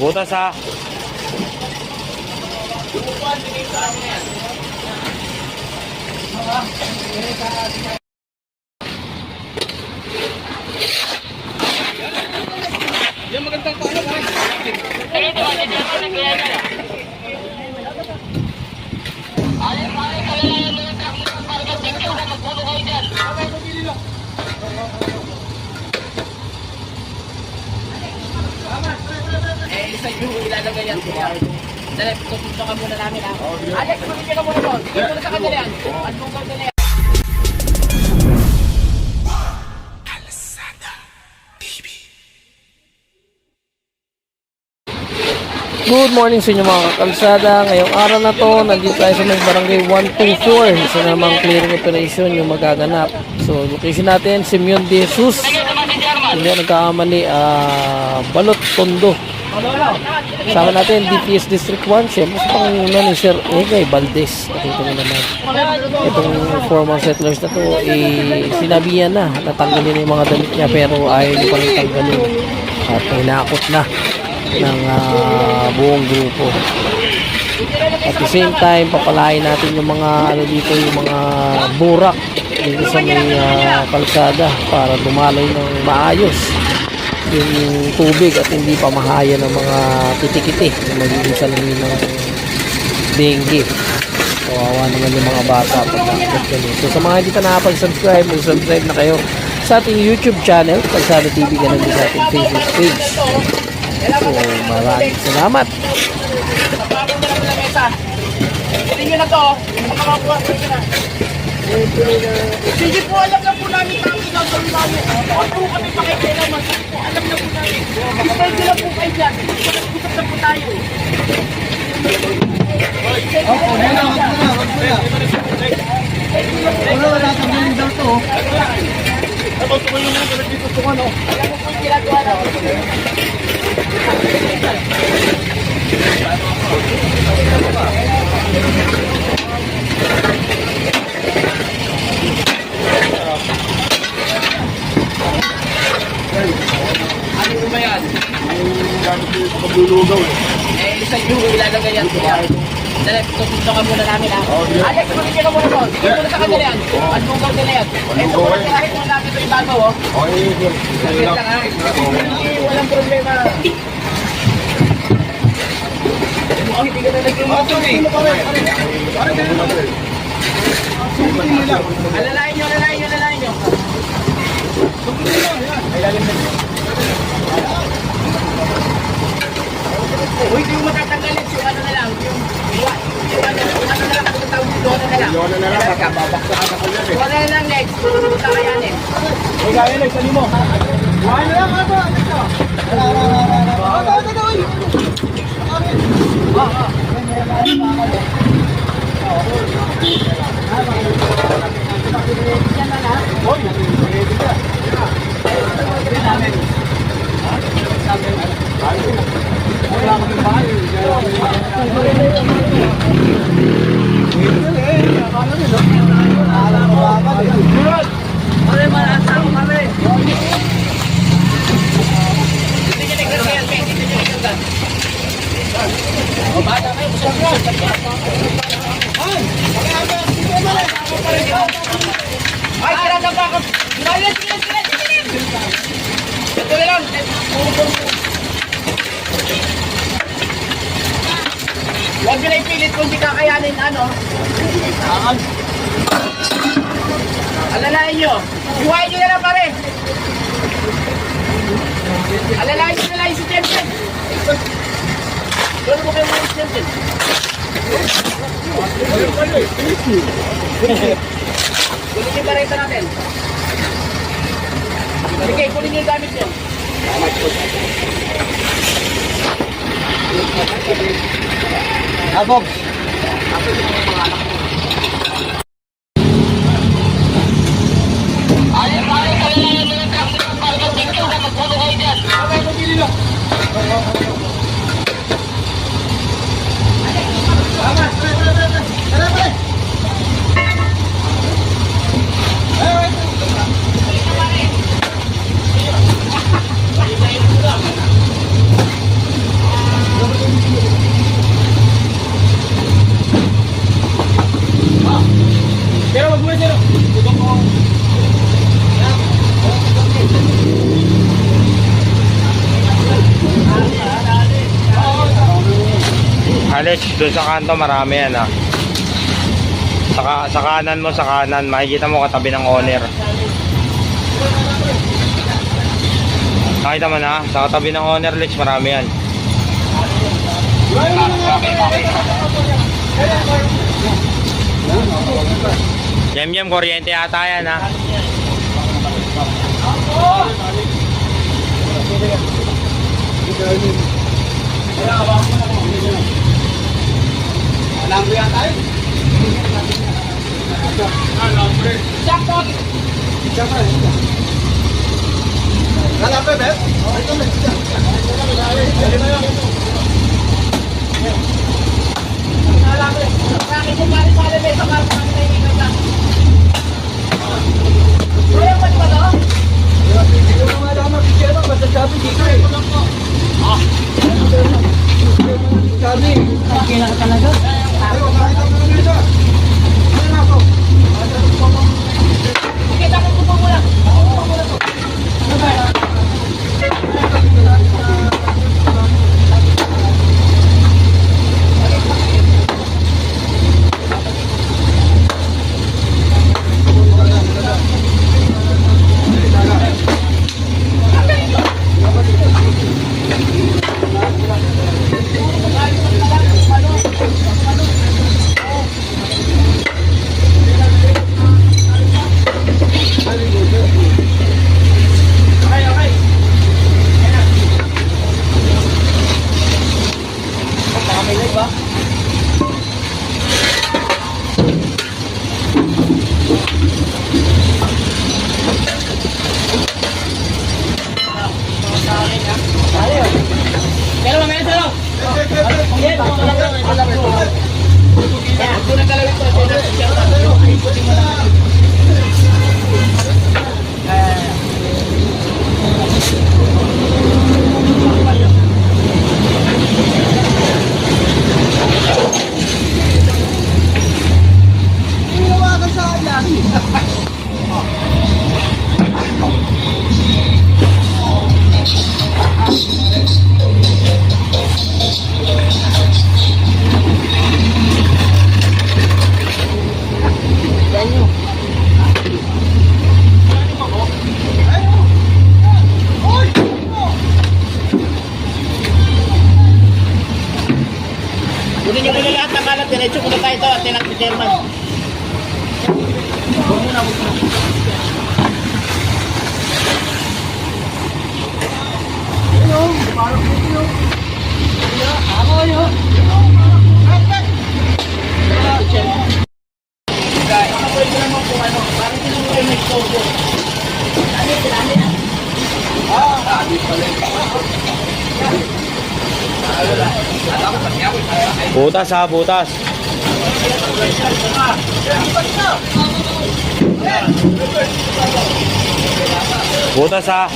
Butas ha. Yan magandang paano ka. Isa yung ilalagay yan. Dali, tutukan muna namin ha. Alex, magiging ka muna doon. Ito muna sa kanya yan. At kung kanya yan. Good morning sa inyo mga kakalsada. Ngayong araw na to, nandito tayo sa may barangay 124. Isa namang clearing operation yung magaganap. So, location natin, Simeon de Jesus. Hindi nagkakamali, Balot, Tondo. Sama natin, DPS District 1. Siyempre sa pangunguna ni Sir Egay Valdez. Nakita mo naman. Itong former settlers na to, sinabi niya na, natanggalin na yung mga damit niya, pero ayaw niya pang tanggalin. At hinakot na ng buong grupo. At the same time, papalain natin yung mga dito, yung mga burak dito sa may kalsada para dumaloy ng maayos yung tubig at hindi pa mahaya ng mga kitikiti na magiging salamin ng dengue. Kawawa naman yung mga bata pag nakakot ganun. So sa mga hindi pa nakapag-subscribe, mag-subscribe na kayo sa ating YouTube channel, Kalsada TV, ganun din sa ating Facebook page. So maraming salamat. Hindi nyo na to. Makakakuha ko na. Sige po, alam na po namin ang ginagawin namin. Huwag po kami pakikilaman. Alam na po namin. Pwede lang po kayo dyan. Usap na po tayo. Wala tanggalin daw to. Alam mo po yung ginagawa na. Ano po ba yan? Paglulugaw eh. Isa yung ilalagay yan. Dali, tutukan muna namin ha. Alex, magiging ka muna doon. Ito muna sa kanya yan. At kung kanya na yan. Ito muna kahit muna natin ito ibabaw oh. Okay, Saglit lang ha. Walang problema. Mukhang hindi ka na nag-imason eh. Alalahin nyo, alalahin nyo, alalahin nyo. Uy, hindi mo matatanggalin yung ano na lang, yung ano na lang, kung tawag dito, ano na lang. Yun na lang, babaksakan ako yan eh. Wala na lang next, pumunta ka yan eh. Huwag kaya lang, sali mo. Wala na lang, ano? Ay, kailangan pa ako. Kailangan, kailangan. Ito na lang. Huwag nyo na ipilit kung di kakayanin, ano. Alalahin nyo. Iwain nyo na lang pare. Alalahin nyo na lang si Jensen. Doon mo kayo mga si Jensen. Kunin yung bareta natin. Sige, kunin yung gamit nyo. Abog. Alex, doon sa kanto marami yan ah. Sa kanan mo, sa kanan, makikita mo katabi ng owner. Nakita mo na, sa katabi ng owner, Lex, marami yan. Yem, kuryente yata yan ha. Alambre yan tayo. Jackpot! Alambre, Beb? Bakit yung pare-pare may sa mga kaibigan lang? Kaya ba diba to? Hindi ko naman alam ang picture mo. Basta sabi dito eh. Sabi. Kailangan talaga. Ayaw, makita mo naman ito. Ano na ako? Kita ko po muna. Ako po muna to. Pero mamaya sa'yo. Yan, ako lang lang. Ito lang ito. Yan, ito na kalawin ko. Ito na siya. Ay, puti mo lang. Ginawa ka sa akin. Kunin niyo muna lahat ng kalat. Diretso muna tayo ito. At tinang si Chairman. Butas ha, butas. Butas ha.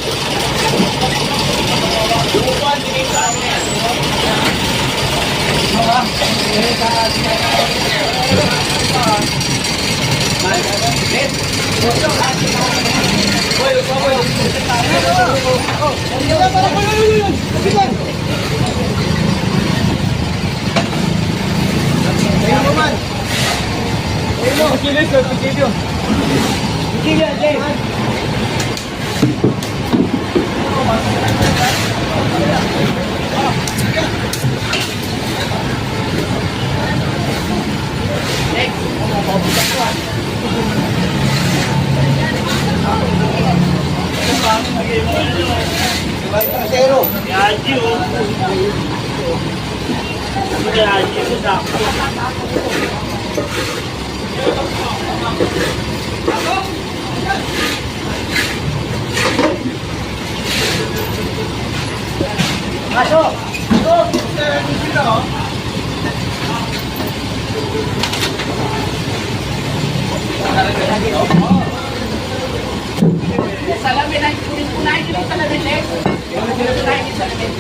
Salamin na. Kunahin nyo yung salamin, Lex. Kunahin yung salamin.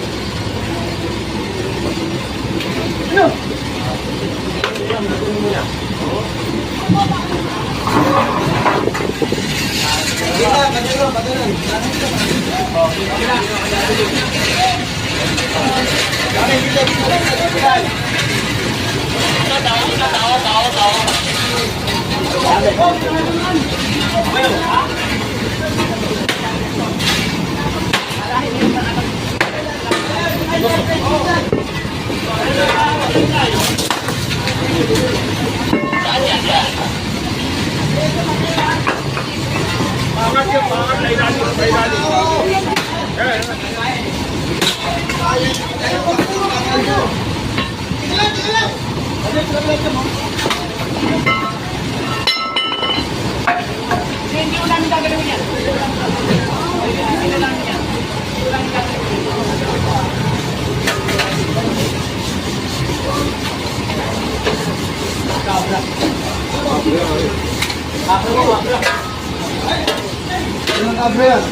Hindi ko namin gagawin yan. Hindi ko namin yan. Hindi ko namin gagawin. Ilang kabre yan?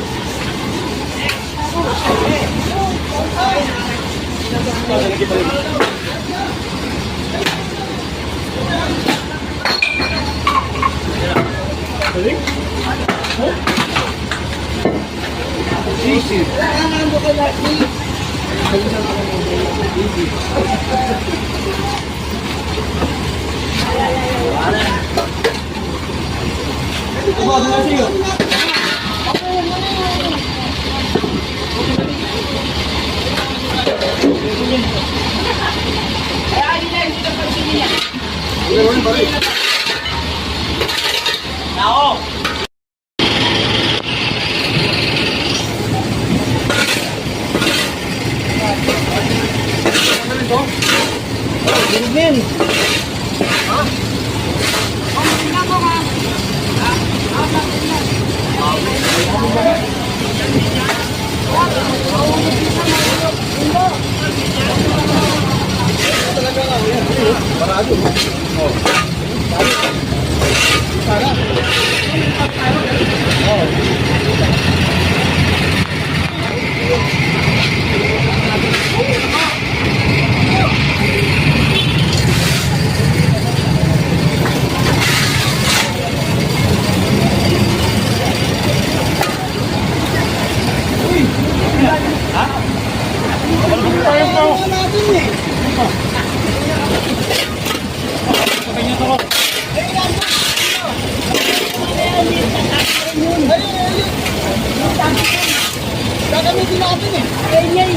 Ito ba, sila siyo? Kaya hindi na, hindi na pansinin yan. Nako! Gagamitin natin eh. Ayun yan.